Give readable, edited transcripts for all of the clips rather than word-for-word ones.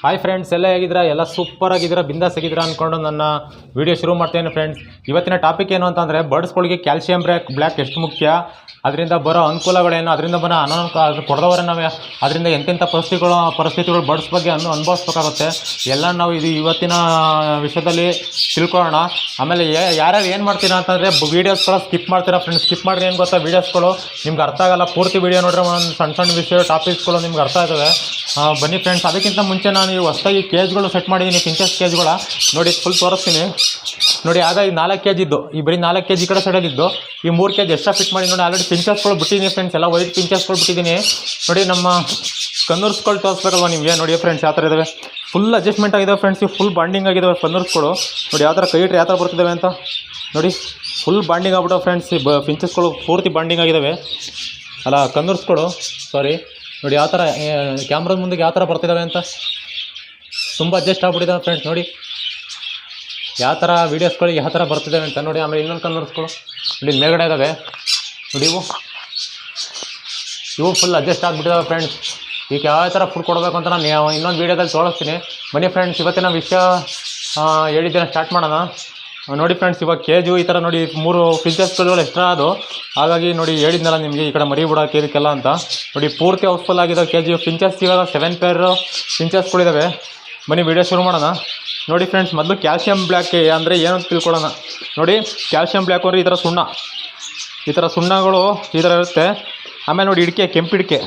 Hi friends, ಎಲ್ಲ ಹೇಗಿದ್ದೀರಾ? ಎಲ್ಲ ಸೂಪರ್ ಆಗಿದ್ದೀರಾ, ಬಿಂದಾಸ್ ಆಗಿದ್ದೀರಾ ಅಂದ್ಕೊಂಡು ನನ್ನ ವೀಡಿಯೋ ಶುರು ಮಾಡ್ತೇನೆ. ಫ್ರೆಂಡ್ಸ್, ಇವತ್ತಿನ ಟಾಪಿಕ್ ಏನು ಅಂತಂದರೆ, ಬರ್ಡ್ಸ್ಗಳಿಗೆ ಕ್ಯಾಲ್ಸಿಯಂ ಬ್ಲ್ಯಾಕ್ ಎಷ್ಟು ಮುಖ್ಯ, ಅದರಿಂದ ಬರೋ ಅನುಕೂಲಗಳೇನು, ಅದರಿಂದ ಬರೋ ಅನಾನುಕೂಲ ಕೊಡದವರೆ ನಾವು ಅದರಿಂದ ಎಂತೆಂಥ ಪರಿಸ್ಥಿತಿಗಳು ಬರ್ಡ್ಸ್ ಬಗ್ಗೆ ಅನುಭವಿಸ್ಬೇಕಾಗುತ್ತೆ ಎಲ್ಲ ನಾವು ಇವತ್ತಿನ ವಿಷಯದಲ್ಲಿ ತಿಳ್ಕೊಳ್ಳೋಣ. ಆಮೇಲೆ ಯಾರ್ಯಾರು ಏನು ಮಾಡ್ತೀರಾ ಅಂತಂದರೆ ವೀಡಿಯೋಸ್ಗಳು ಸ್ಕಿಪ್ ಮಾಡ್ತೀರಾ. ಫ್ರೆಂಡ್ಸ್, ಸ್ಕಿಪ್ ಮಾಡಿದ್ರೆ ಏನು ಗೊತ್ತಾ, ವೀಡಿಯೋಸ್ಗಳು ನಿಮ್ಗೆ ಅರ್ಥ ಆಗಲ್ಲ. ಪೂರ್ತಿ ವೀಡಿಯೋ ನೋಡಿದ್ರೆ ಒಂದು ಸಣ್ಣ ವಿಷಯ ಟಾಪಿಕ್ಸ್ಗಳು ನಿಮ್ಗೆ ಅರ್ಥ ಆಗ್ತದೆ. ಬನ್ನಿ ಫ್ರೆಂಡ್ಸ್, ಅದಕ್ಕಿಂತ ಮುಂಚೆ ನಾನು ಹೊಸದಾಗಿ ಕೇಜ್ಗಳು ಸೆಟ್ ಮಾಡಿದ್ದೀನಿ, ಪಿಂಚಸ್ ಕೇಜ್ಗಳ ನೋಡಿ ಫುಲ್ ತೋರಿಸ್ತೀನಿ. ನೋಡಿ, ಆಗ ಈ 4 kg ಇದ್ದು, ಈ ಬರೀ 4 kg ಈ ಕಡೆ ಸೈಡಲ್ಲಿದ್ದು, ಈ 3 kg ಎಕ್ಸ್ಟ್ರಾ ಫಿಟ್ ಮಾಡಿ ನೋಡಿ. ಆಲ್ರೆಡಿ ಪಿಂಚಸ್ಗಳು ಬಿಟ್ಟಿದ್ದೀನಿ ಫ್ರೆಂಡ್ಸ್, ಎಲ್ಲ ವೈಟ್ ಪಿಂಚಸ್ಗಳು ಬಿಟ್ಟಿದ್ದೀನಿ. ನೋಡಿ, ನಮ್ಮ ಕನ್ನೂರ್ಸ್ಗಳು ತೋರಿಸ್ಬೇಕಲ್ವ ನಿಮಗೆ. ನೋಡಿ ಫ್ರೆಂಡ್ಸ್, ಯಾವ ಥರ ಇದ್ದಾವೆ, ಫುಲ್ ಅಡ್ಜಸ್ಟ್ಮೆಂಟ್ ಆಗಿದ್ದಾವೆ ಫ್ರೆಂಡ್ಸ್, ಫುಲ್ ಬಾಂಡಿಂಗ್ ಆಗಿದ್ದಾವೆ ಕನ್ನೂರ್ಸ್ಗಳು. ನೋಡಿ ಯಾವ ಥರ ಕೈ ಇಟ್ಟರೆ ಯಾವ ಥರ ಬರ್ತಿದ್ದಾವೆ ಅಂತ ನೋಡಿ, ಫುಲ್ ಬಾಂಡಿಂಗ್ ಆಗ್ಬಿಟ್ಟು ಫ್ರೆಂಡ್ಸ್. ಪಿಂಚಸ್ಗಳು ಪೂರ್ತಿ ಬಾಂಡಿಂಗ್ ಆಗಿದ್ದಾವೆ, ಅಲ್ಲ ಕನ್ನೂರ್ಸ್ಗಳು, ಸಾರಿ. ನೋಡಿ ಯಾವ ಥರ ಕ್ಯಾಮ್ರದ ಮುಂದೆ ಯಾವ ಥರ ಬರ್ತಿದ್ದಾವೆ ಅಂತ, ತುಂಬ ಅಡ್ಜಸ್ಟ್ ಆಗ್ಬಿಟ್ಟಿದ್ದಾವೆ ಫ್ರೆಂಡ್ಸ್. ನೋಡಿ ಯಾವ ಥರ ವೀಡಿಯೋಸ್ಗಳಿಗೆ ಯಾವ ಥರ ಬರ್ತಿದ್ದಾವೆ ಅಂತ ನೋಡಿ. ಆಮೇಲೆ ಇನ್ನೊಂದು ಕನ್ನರ್ಸ್ಗಳು ನೋಡಿ ಮೇಲ್ಗಡೆ ಇದ್ದಾವೆ ನೋಡಿ, ಇವು ಫುಲ್ ಅಡ್ಜಸ್ಟ್ ಆಗಿಬಿಟ್ಟಿದ್ದಾವೆ ಫ್ರೆಂಡ್ಸ್. ಈಗ ಯಾವ ಥರ ಫುಡ್ ಕೊಡಬೇಕು ಅಂತ ನಾನು ಇನ್ನೊಂದು ವೀಡಿಯೋದಲ್ಲಿ ತೋರಿಸ್ತೀನಿ. ಬನ್ನಿ ಫ್ರೆಂಡ್ಸ್, ಇವತ್ತಿನ ವಿಷಯ ಹೇಳಿದ್ದೇನೆ, ಸ್ಟಾರ್ಟ್ ಮಾಡೋಣ. ನೋಡಿ ಫ್ರೆಂಡ್ಸ್, ಇವಾಗ ಕೇಜು ಈ ಥರ ನೋಡಿ 3 ಪಿಂಚಸ್ಗಳು ಎಕ್ಸ್ಟ್ರಾ ಅದು, ಹಾಗಾಗಿ ನೋಡಿ ಹೇಳಿದ್ನಲ್ಲ ನಿಮಗೆ ಈ ಕಡೆ ಮರಿ ಬಿಡೋಕೆ ಇದಕ್ಕೆಲ್ಲ ಅಂತ. ನೋಡಿ ಪೂರ್ತಿ ಹೌಸ್ಫುಲ್ ಆಗಿದ್ದಾವೆ KG ಪಿಂಚಸ್. ಇವಾಗ 7 ಪೇರ್ ಪಿಂಚಸ್ಗಳಿದ್ದಾವೆ. ಬನ್ನಿ ವಿಡಿಯೋ ಶುರು ಮಾಡೋಣ. ನೋಡಿ ಫ್ರೆಂಡ್ಸ್, ಮೊದಲು ಕ್ಯಾಲ್ಸಿಯಂ ಬ್ಲ್ಯಾಕ್ ಅಂದರೆ ಏನಂತ ತಿಳ್ಕೊಳ್ಳೋಣ. ನೋಡಿ, ಕ್ಯಾಲ್ಸಿಯಂ ಬ್ಲ್ಯಾಕ್ ಅಂದರೆ ಈ ಥರ ಸುಣ್ಣಗಳು ಈ ಥರ ಇರುತ್ತೆ. ಆಮೇಲೆ ನೋಡಿ ಇಡಿಕೆ, ಕೆಂಪಿಡಿಕೆ,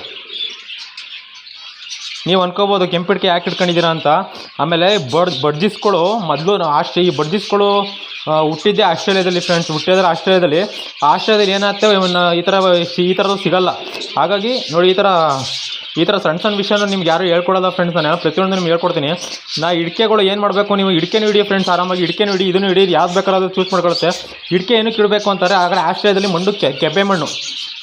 ನೀವು ಅನ್ಕೋಬೋದು ಕೆಂಪಿಡಿಕೆ ಯಾಕೆ ಇಟ್ಕೊಂಡಿದ್ದೀರಾ ಅಂತ. ಆಮೇಲೆ ಬಡ್ಜಿಸ್ಗಳು ಮೊದಲು ಈ ಬಡ್ಜಿಸ್ಗಳು ಹುಟ್ಟಿದ್ದೆ ಆಸ್ಟ್ರೇಲಿಯಾದಲ್ಲಿ ಫ್ರೆಂಡ್ಸ್, ಹುಟ್ಟಿದ್ರೆ ಆಸ್ಟ್ರೇಲಿಯಾದಲ್ಲಿ ಏನಾಗ್ತವೆ ಈ ಥರದ್ದು ಸಿಗಲ್ಲ. ಹಾಗಾಗಿ ನೋಡಿ ಈ ಥರ ಸಣ್ಣ ವಿಷಯನ ನಿಮ್ಗೆ ಯಾರು ಹೇಳ್ಕೊಡೋಲ್ಲ ಫ್ರೆಂಡ್ಸ್. ನಾನು ಪ್ರತಿಯೊಂದು ನಿಮ್ಗೆ ಹೇಳ್ಕೊಡ್ತೀನಿ. ಇಡಿಕೆಗಳು ಏನು ಮಾಡಬೇಕು, ನೀವು ಇಡಿಕೆನೂ ಹಿಡಿ ಫ್ರೆಂಡ್ಸ್, ಆರಾಮಾಗಿ ಇಡಿಕೆನೂ ಹಿಡಿ, ಇದನ್ನು ಹಿಡಿ, ಯಾವ್ದು ಬೇಕಾದ್ರೂ ಚೂಸ್ ಮಾಡ್ಕೊಳುತ್ತೆ. ಇಡಿಕೆ ಏನಕ್ಕೆ ಇಡಬೇಕು ಅಂತಾರೆ, ಆಗಲೇ ಆಸ್ಟ್ರೇಲಿಯಾದಲ್ಲಿ ಮಣ್ಣು ಕೆಬ್ಬೆ ಮಣ್ಣು,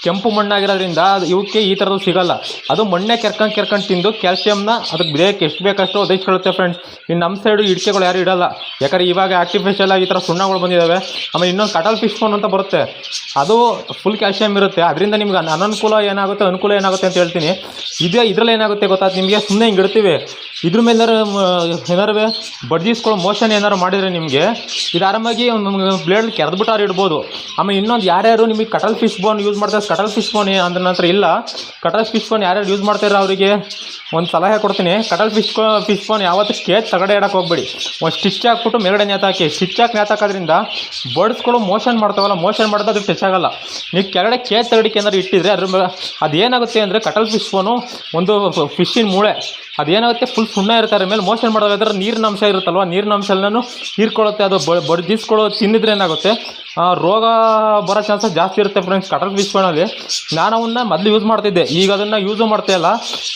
ಕೆಂಪು ಮಣ್ಣಾಗಿರೋದ್ರಿಂದ ಇವಕ್ಕೆ ಈ ಥರದ್ದು ಸಿಗಲ್ಲ. ಅದು ಮಣ್ಣೆ ಕೆರ್ಕೊಂಡು ತಿಂದು ಕ್ಯಾಲ್ಸಿಯಮ್ನ ಅದಕ್ಕೆ ಬೇಕಷ್ಟು ಎಷ್ಟು ಬೇಕಷ್ಟು ಒದಗಿಸ್ಕೊಳ್ಳುತ್ತೆ ಫ್ರೆಂಡ್ಸ್. ಇನ್ನು ನಮ್ಮ ಸೈಡು ಇಡಿಕೆಗಳು ಯಾರು ಇಡಲ್ಲ, ಯಾಕಂದರೆ ಇವಾಗ ಆರ್ಟಿಫಿಷಿಯಲ್ ಆಗಿ ಈ ಥರ ಸುಣ್ಣಗಳು ಬಂದಿದ್ದಾವೆ. ಆಮೇಲೆ ಇನ್ನೊಂದು ಕಟಲ್ ಫಿಶ್ ಬೋನ್ ಅಂತ ಬರುತ್ತೆ, ಅದು ಫುಲ್ ಕ್ಯಾಲ್ಸಿಯಮ್ ಇರುತ್ತೆ. ಅದರಿಂದ ನಿಮ್ಗೆ ಅನುಕೂಲ ಏನಾಗುತ್ತೆ ಅಂತ ಹೇಳ್ತೀನಿ. ಇದರಲ್ಲಿ ಏನಾಗುತ್ತೆ ಗೊತ್ತಾ ನಿಮಗೆ, ಸುಮ್ಮನೆ ಹಿಂಗೆ ಇಡ್ತೀವಿ, ಇದ್ರ ಮೇಲೆ ಏನಾರು ಬಡ್ಜಿಸ್ಕೊಳ್ಳೋ ಮೋಷನ್ ಏನಾರು ಮಾಡಿದರೆ ನಿಮಗೆ ಇದು ಆರಾಮಾಗಿ ಬ್ಲೇಡ್ ಕೆರೆದ್ಬಿಟ್ಟಾರು ಇಡ್ಬೋದು. ಆಮೇಲೆ ಇನ್ನೊಂದು, ಯಾರ್ಯಾರು ನಿಮಗೆ ಕಟಲ್ ಫಿಶ್ ಬೋನ್ ಯೂಸ್ ಮಾಡ್ತಾರೆ, ಕಟಲ್ ಫಿಶ್ ಬೋನ್ ಅಂದ್ರೆ ನಂತರ ಇಲ್ಲ, ಕಟಲ್ ಫಿಶ್ ಬೋನ್ ಯಾರ್ಯಾರು ಯೂಸ್ ಮಾಡ್ತಾರೆ ಅವರಿಗೆ ಒಂದು ಸಲಹೆ ಕೊಡ್ತೀನಿ. ಕಟಲ್ ಫಿಶ್ ಬೋನ್ ಯಾವತ್ತೂ ಕೇಜ್ ತಗಡೆ ಇಡಕ್ಕೆ ಹೋಗ್ಬೇಡಿ. ಒಂದು ಸ್ಟಿಚ್ ಹಾಕ್ಬಿಟ್ಟು ಮೇಲ್ಗಡೆ ನೇತಾಕಿ, ಸ್ಟಿಚ್ ಹಾಕಿ ನೇತಾಕೋದ್ರಿಂದ ಬರ್ಡ್ಸ್ಗಳು ಮೋಷನ್ ಮಾಡ್ತಾವಲ್ಲ, ಮೋಷನ್ ಮಾಡಿದ್ರೆ ಅದು ಟಚ್ ಆಗಲ್ಲ. ನೀವು ಕೆಳಗಡೆ ಕೇಜ್ ತಗಡಿಕೆ ಏನಾದ್ರು ಇಟ್ಟಿದ್ರೆ ಅದೇನಾಗುತ್ತೆ ಅಂದರೆ, ಕಟಲ್ ಫಿಶ್ ಬೋನು ಒಂದು ಫಿಶ್ಶಿನ ಮೂಳೆ, ಅದೇನಾಗುತ್ತೆ ಫುಲ್ ಸುಣ್ಣ ಇರ್ತಾರೆ ಮೇಲೆ ಮೋಷನ್ ಮಾಡೋದಾದ್ರೆ ನೀರಿನ ಅಂಶ ಇರುತ್ತಲ್ವ, ನೀರಿನ ಅಂಶನೂ ಹೀರ್ಕೊಳ್ಳುತ್ತೆ. ಅದು ಬಡ್ಜಿಸ್ಗಳು ತಿನ್ನಿದ್ರೆ ಏನಾಗುತ್ತೆ, ರೋಗ ಬರೋ ಚಾನ್ಸಸ್ ಜಾಸ್ತಿ ಇರುತ್ತೆ ಫ್ರೆಂಡ್ಸ್ ಕಟಲ್ ಫಿಶ್ ಬೋನಲ್ಲಿ. ನಾನು ಅವನ್ನ ಮೊದಲು ಯೂಸ್ ಮಾಡ್ತಿದ್ದೆ, ಈಗ ಅದನ್ನು ಯೂಸು ಮಾಡ್ತಾಯಿಲ್ಲ.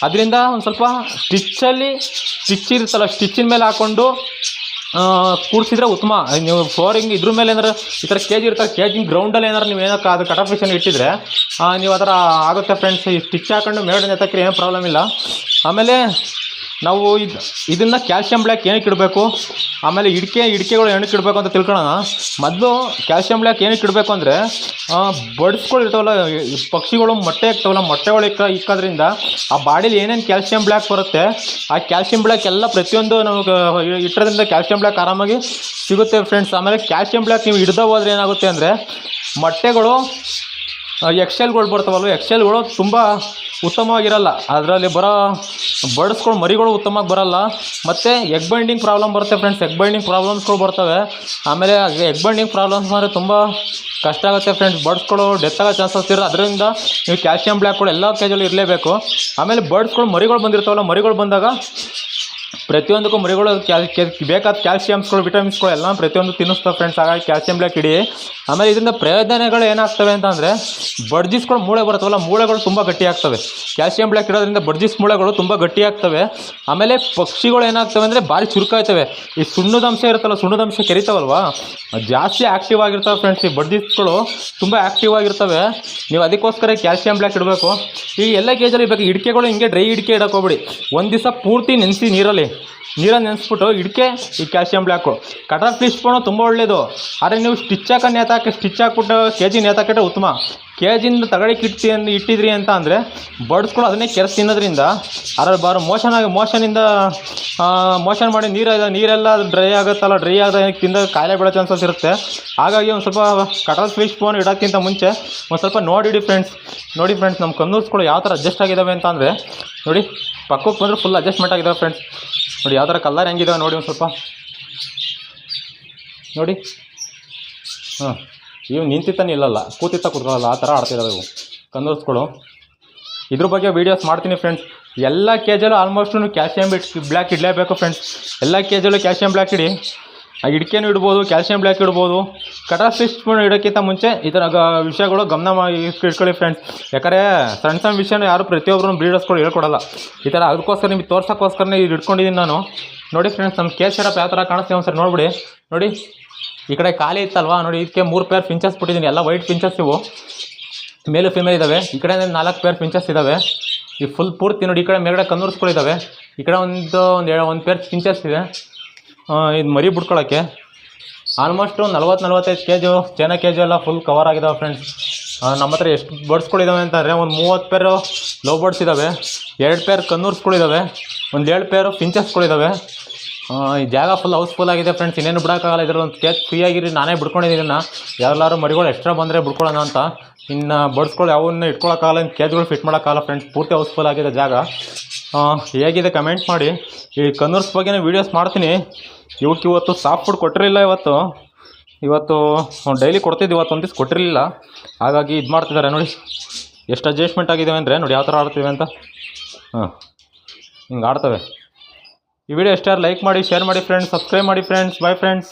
ಅದರಿಂದ ಒಂದು ಸ್ವಲ್ಪ ಸ್ಟಿಚ್ ಇರುತ್ತಲ್ಲ, ಸ್ಟಿಚ್ಚಿನ ಮೇಲೆ ಹಾಕ್ಕೊಂಡು ಕೂಡಿಸಿದ್ರೆ ಉತ್ತಮ. ನೀವು ಫ್ಲೋರಿಂಗ್ ಇದ್ರ ಮೇಲೆ ಏನಾರು ಈ ಥರ KG ಇರ್ತಾರೆ, KG ಗ್ರೌಂಡಲ್ಲಿ ಏನಾರು ನೀವು ಅದು ಕಟಲ್ ಫಿಶನ್ನು ಇಟ್ಟಿದ್ರೆ ನೀವು ಆ ಥರ ಆಗುತ್ತೆ ಫ್ರೆಂಡ್ಸ್. ಈ ಸ್ಟಿಚ್ ಹಾಕೊಂಡು ಮೇಲ್ಗಡೆ ನೇತಾಕ್ರೆ ಏನೂ ಪ್ರಾಬ್ಲಮ್ ಇಲ್ಲ. ಆಮೇಲೆ ನಾವು ಇದನ್ನು ಕ್ಯಾಲ್ಸಿಯಂ ಬ್ಲ್ಯಾಕ್ ಏನಕ್ಕೆ ಇಡಬೇಕು, ಆಮೇಲೆ ಇಡಿಕೆಗಳು ಏನಕ್ಕೆ ಇಡಬೇಕು ಅಂತ ತಿಳ್ಕೊಳ್ಳೋಣ. ಮೊದಲು ಕ್ಯಾಲ್ಸಿಯಂ ಬ್ಲ್ಯಾಕ್ ಏನಕ್ಕೆ ಇಡಬೇಕು ಅಂದರೆ, ಬರ್ಡ್ಸ್ಗಳು ಇರ್ತಾವಲ್ಲ, ಪಕ್ಷಿಗಳು ಮೊಟ್ಟೆ ಇರ್ತಾವಲ್ಲ, ಮೊಟ್ಟೆಗಳು ಇಕ್ಕೋದ್ರಿಂದ ಆ ಬಾಡಿಲಿ ಏನೇನು ಕ್ಯಾಲ್ಸಿಯಂ ಬ್ಲ್ಯಾಕ್ ಬರುತ್ತೆ, ಆ ಕ್ಯಾಲ್ಸಿಯಂ ಬ್ಲ್ಯಾಕ್ ಎಲ್ಲ ಪ್ರತಿಯೊಂದು ನಮಗೆ ಇಟ್ಟೋದ್ರಿಂದ ಕ್ಯಾಲ್ಸಿಯಂ ಬ್ಲ್ಯಾಕ್ ಆರಾಮಾಗಿ ಸಿಗುತ್ತೆ ಫ್ರೆಂಡ್ಸ್. ಆಮೇಲೆ ಕ್ಯಾಲ್ಸಿಯಂ ಬ್ಲ್ಯಾಕ್ ನೀವು ಹಿಡ್ದು ಹೋದ್ರೆ ಏನಾಗುತ್ತೆ ಅಂದರೆ, ಮೊಟ್ಟೆಗಳು ಎಕ್ಸೆಲ್ಗಳು ಬರ್ತಾವಲ್ವ, ಎಕ್ಸೆಲ್ಗಳು ತುಂಬ ಉತ್ತಮವಾಗಿರಲ್ಲ, ಅದರಲ್ಲಿ ಬರೋ ಬರ್ಡ್ಸ್ಗಳು ಮರಿಗಳು ಉತ್ತಮವಾಗಿ ಬರೋಲ್ಲ. ಮತ್ತು ಎಗ್ ಬೈಂಡಿಂಗ್ ಪ್ರಾಬ್ಲಮ್ ಬರುತ್ತೆ ಫ್ರೆಂಡ್ಸ್, ಎಗ್ ಬೈಂಡಿಂಗ್ ಪ್ರಾಬ್ಲಮ್ಸ್ಗಳು ಬರ್ತವೆ. ಆಮೇಲೆ ಎಗ್ ಬೈಂಡಿಂಗ್ ಪ್ರಾಬ್ಲಮ್ಸ್ ಅಂದರೆ ತುಂಬ ಕಷ್ಟ ಆಗುತ್ತೆ ಫ್ರೆಂಡ್ಸ್, ಬರ್ಡ್ಸ್ಗಳು ಡೆತ್ ಆಗೋ ಚಾನ್ಸಸ್ ಇರೋ. ಅದರಿಂದ ನೀವು ಕ್ಯಾಲ್ಸಿಯಂ ಬ್ಲ್ಯಾಕ್ಗಳು ಎಲ್ಲ ಕೇಜಲ್ಲಿ ಇರಲೇಬೇಕು. ಆಮೇಲೆ ಬರ್ಡ್ಸ್ಗಳು ಮರಿಗಳು ಬಂದಿರ್ತಾವಲ್ಲ, ಮರಿಗಳು ಬಂದಾಗ ಪ್ರತಿಯೊಂದಕ್ಕೂ ಮರಿಗಳು ಬೇಕಾದ ಕ್ಯಾಲ್ಸಿಯಮ್ಸ್ಗಳು, ವಿಟಮಿನ್ಸ್ಗಳು ಎಲ್ಲ ಪ್ರತಿಯೊಂದು ತಿನ್ನಿಸ್ತವೆ ಫ್ರೆಂಡ್ಸ್. ಹಾಗಾಗಿ ಕ್ಯಾಲ್ಸಿಯಂ ಬ್ಲ್ಯಾಕ್ ಇಡಿ. ಆಮೇಲೆ ಇದರಿಂದ ಪ್ರಯೋಜನಗಳು ಏನಾಗ್ತವೆ ಅಂತಂದರೆ, ಬಡ್ಜಿಸ್ಗಳು ಮೂಳೆ ಬರುತ್ತವಲ್ಲ, ಮೂಳೆಗಳು ತುಂಬ ಗಟ್ಟಿಯಾಗ್ತವೆ. ಕ್ಯಾಲ್ಸಿಯಂ ಬ್ಲ್ಯಾಕ್ ಇಡೋದ್ರಿಂದ ಬಡ್ಜಿಸ್ ಮೂಳೆಗಳು ತುಂಬ ಗಟ್ಟಿಯಾಗ್ತವೆ. ಆಮೇಲೆ ಪಕ್ಷಿಗಳು ಏನಾಗ್ತವೆ ಅಂದರೆ ಭಾರಿ ಚುರುಕಾಯ್ತವೆ. ಈ ಸುಣ್ಣದಂಶ ಇರುತ್ತಲ್ಲ, ಸುಣ್ಣದಂಶ ಕೆರಿತಾವಲ್ವಾ, ಜಾಸ್ತಿ ಆ್ಯಕ್ಟಿವ್ ಆಗಿರ್ತವೆ ಫ್ರೆಂಡ್ಸ್. ಈ ಬಡ್ಜಿಸ್ಗಳು ತುಂಬ ಆ್ಯಕ್ಟಿವ್ ಆಗಿರ್ತವೆ. ನೀವು ಅದಕ್ಕೋಸ್ಕರ ಕ್ಯಾಲ್ಸಿಯಂ ಬ್ಲ್ಯಾಕ್ ಇಡಬೇಕು. ಈ ಎಲ್ಲ ಕೇಜಲ್ಲಿ ಇರಬೇಕು. ಇಡಿಕೆಗಳು ಹಿಂಗೆ ಡ್ರೈ ಇಡಿಕೆ ಇಡಕ್ಕೆ ಹೋಗ್ಬಿಡಿ, ಒಂದು ದಿವಸ ಪೂರ್ತಿ ನೆನೆಸಿ ನೀರಲ್ಲಿ ನೆನೆಸ್ಬಿಟ್ಟು ಇಡಿಕೆ ಈ ಕ್ಯಾಲ್ಸಿಯಂ ಬ್ಲ್ಯಾಕು. ಕಟಲ್ ಫಿಶ್ ಬೋನು ತುಂಬ ಒಳ್ಳೆಯದು, ಆದರೆ ನೀವು ಸ್ಟಿಚ್ ಹಾಕೊಂಡು ಸ್ಟಿಚ್ ಹಾಕ್ಬಿಟ್ಟು KG ನೇತಾಕಿಟ್ರೆ ಉತ್ತಮ. ಕೇಜಿಂದ ತಗೊಳಕ್ಕೆ ಇಟ್ಟಿದ್ರಿ ಅಂತ ಅಂದರೆ ಬರ್ಡ್ಸ್ಗಳು ಅದನ್ನೇ ಕೆರೆಸಿ ತಿನ್ನೋದ್ರಿಂದ ಅದ್ರಲ್ಲಿ ಬಾರೋ ಮೋಷನಿಂದ ಮೋಷನ್ ಮಾಡಿ ನೀರೆಲ್ಲ ಡ್ರೈ ಆಗುತ್ತಲ್ಲ, ಡ್ರೈ ಆದ ತಿಂದ ಕಾಯಿಲೆ ಬೀಳೋ ಚಾನ್ಸಸ್ ಇರುತ್ತೆ. ಹಾಗಾಗಿ ಒಂದು ಸ್ವಲ್ಪ ಕಟಲ್ ಫಿಶ್ ಫೋನ್ ಇಡೋಕ್ಕಿಂತ ಮುಂಚೆ ಒಂದು ಸ್ವಲ್ಪ ನೋಡಿ ಫ್ರೆಂಡ್ಸ್. ನಮ್ಮ ಕನ್ನೂರ್ಸ್ಗಳು ಯಾವ ಥರ ಅಡ್ಜಸ್ಟ್ ಆಗಿದ್ದಾವೆ ಅಂತ ಅಂದರೆ ನೋಡಿ, ಪಕ್ಕಕ್ಕೆ ಬಂದರೆ ಫುಲ್ ಅಡ್ಜಸ್ಟ್ಮೆಂಟ್ ಆಗಿದ್ದಾವೆ ಫ್ರೆಂಡ್ಸ್. ನೋಡಿ ಯಾವ ಥರ ಕಲರ್ ಹೆಂಗಿದಾವೆ ನೋಡಿ ಒಂದು ಸ್ವಲ್ಪ ನೋಡಿ. ಹಾಂ, ಇವು ನಿಂತಿತ್ತಾನೆ ಇಲ್ಲಲ್ಲ, ಕೂತ್ಕೊಳ್ಳಲ್ಲ, ಆ ಥರ ಆಡ್ತಿದ್ದಾವೆ ಇವು ಕನ್ನೂರ್ಸ್ಗಳು. ಇದ್ರ ಬಗ್ಗೆ ವೀಡಿಯೋಸ್ ಮಾಡ್ತೀನಿ ಫ್ರೆಂಡ್ಸ್. ಎಲ್ಲ ಕೇಜಲ್ಲೂ ಆಲ್ಮೋಸ್ಟು ಕ್ಯಾಲ್ಸಿಯಂ ಬ್ಲ್ಯಾಕ್ ಇಡಲೇಬೇಕು ಫ್ರೆಂಡ್ಸ್. ಎಲ್ಲ ಕೇಜಲ್ಲೂ ಕ್ಯಾಲ್ಸಿಯಂ ಬ್ಲ್ಯಾಕ್ ಇಡಿ. ಇಡ್ಕೇನು ಇಡ್ಬೋದು, ಕ್ಯಾಲ್ಸಿಯಂ ಬ್ಲ್ಯಾಕ್ ಇಡ್ಬೋದು. ಕಟರ್ ಫಿಶ್ ಇಡೋಕ್ಕಿಂತ ಮುಂಚೆ ಈ ಥರ ವಿಷಯಗಳು ಗಮನ ಇಟ್ಕೊಳ್ಳಿ ಫ್ರೆಂಡ್ಸ್. ಯಾಕಂದರೆ ಸಣ್ಣ ವಿಷಯನ ಯಾರು ಪ್ರತಿಯೊಬ್ಬರು ಬ್ರೀಡರ್ಸ್ಗಳು ಹೇಳ್ಕೊಡಲ್ಲ. ಈ ಥರ ಅದಕ್ಕೋಸ್ಕರ ನಿಮಗೆ ತೋರ್ಸೋಕ್ಕೋಸ್ಕರನೇ ಇದು ಇಟ್ಕೊಂಡಿದ್ದೀನಿ ನಾನು. ನೋಡಿ ಫ್ರೆಂಡ್ಸ್, ನಮ್ಮ ಕೇಜ್ ಸೆಟಪ್ ಯಾವ ಥರ ಕಾಣಿಸ್ತೀವಿ ಒಂದ್ಸರಿ ನೋಡಿಬಿಡಿ. ನೋಡಿ ಈ ಕಡೆ ಖಾಲಿ ಇತ್ತಲ್ವಾ, ನೋಡಿ ಇದಕ್ಕೆ 3 ಪೇರ್ ಫಿಂಚಸ್ ಬಿಟ್ಟಿದ್ದೀನಿ. ಎಲ್ಲ ವೈಟ್ ಫಿಂಚಸ್ ಇವು, ಮೇಲು ಫಿಮೇಲ್ ಇದ್ದಾವೆ. ಈ ಕಡೆ 4 ಪೇರ್ ಫಿಂಚಸ್ ಇದ್ದಾವೆ. ಈ ಫುಲ್ ಪೂರ್ತಿ ನೋಡಿ, ಈ ಕಡೆ ಮೇಲ್ಗಡೆ ಕನ್ನೂರ್ಸ್ಗಳಿದ್ದಾವೆ. ಈ ಕಡೆ ಒಂದು ಪೇರ್ ಫಿಂಚಸ್ ಇದೆ. ಇದು ಮರಿ ಬಿಡ್ಕೊಳ್ಳೋಕ್ಕೆ ಆಲ್ಮೋಸ್ಟು 40-45 ಕೆಜು ಚೈನಾ ಕೆಜು ಎಲ್ಲ ಫುಲ್ ಕವರ್ ಆಗಿದ್ದಾವೆ ಫ್ರೆಂಡ್ಸ್. ನಮ್ಮ ಹತ್ರ ಎಷ್ಟು ಬರ್ಡ್ಸ್ಗಳಿದ್ದಾವೆ ಅಂತಂದರೆ ಒಂದು 30 ಪೇರು ಲವ್ ಬರ್ಡ್ಸ್ ಇದ್ದಾವೆ, 2 ಪೇರ್ ಕನ್ನೂರ್ಸ್ಗಳಿದ್ದಾವೆ, ಒಂದು 7 ಪೇರು ಫಿಂಚಸ್ಗಳಿದ್ದಾವೆ. ಈ ಜಾಗ ಫುಲ್ ಹೌಸ್ಫುಲ್ ಆಗಿದೆ ಫ್ರೆಂಡ್ಸ್. ಇನ್ನೇನು ಬಿಡೋಕ್ಕಾಗಲ್ಲ. ಇದರಲ್ಲಿ ಒಂದು ಕೇಜ್ ಫ್ರೀ ಆಗಿರಿ, ನಾನೇ ಬಿಡ್ಕೊಂಡಿದ್ದೀನಿ. ಯಾರು ಮರಿಗಳು ಎಕ್ಸ್ಟ್ರಾ ಬಂದರೆ ಬಿಡ್ಕೊಳ್ಳೋಣ ಅಂತ. ಇನ್ನು ಬರ್ಡ್ಸ್ಗಳು ಯಾವನ್ನ ಇಟ್ಕೊಳ್ಳೋಕ್ಕಾಗಲ್ಲ, ಇನ್ನು ಕೇಜ್ಗಳು ಫಿಟ್ ಮಾಡೋಕ್ಕಾಗಲ್ಲ ಫ್ರೆಂಡ್ಸ್. ಪೂರ್ತಿ ಹೌಸ್ಫುಲ್ ಆಗಿದೆ ಜಾಗ. ಹೇಗಿದೆ ಕಮೆಂಟ್ ಮಾಡಿ. ಈ ಕನ್ನೂರ್ಸ್ ಬಗ್ಗೆನೇ ವೀಡಿಯೋಸ್ ಮಾಡ್ತೀನಿ. ಇವತ್ತು ಸಾಫ್ಟ್ ಫುಡ್ ಕೊಟ್ಟಿರಲಿಲ್ಲ. ಇವತ್ತು ಡೈಲಿ ಕೊಡ್ತಿದ್ದು, ಇವತ್ತು ಒಂದು ದಿವ್ಸ ಕೊಟ್ಟಿರಲಿಲ್ಲ. ಹಾಗಾಗಿ ಇದು ಮಾಡ್ತಿದ್ದಾರೆ ನೋಡಿ, ಎಷ್ಟು ಅಡ್ಜಸ್ಟ್ಮೆಂಟ್ ಆಗಿದ್ದಾವೆ ಅಂದರೆ ನೋಡಿ ಯಾವ ಥರ ಆಡ್ತೀವಿ ಅಂತ. ಹಿಂಗೆ ಆಡ್ತವೆ. ಈ ವಿಡಿಯೋ ಎಷ್ಟಾರು ಲೈಕ್ ಮಾಡಿ, ಶೇರ್ ಮಾಡಿ ಫ್ರೆಂಡ್ಸ್, ಸಬ್ಸ್ಕ್ರೈಬ್ ಮಾಡಿ ಫ್ರೆಂಡ್ಸ್. Bye friends.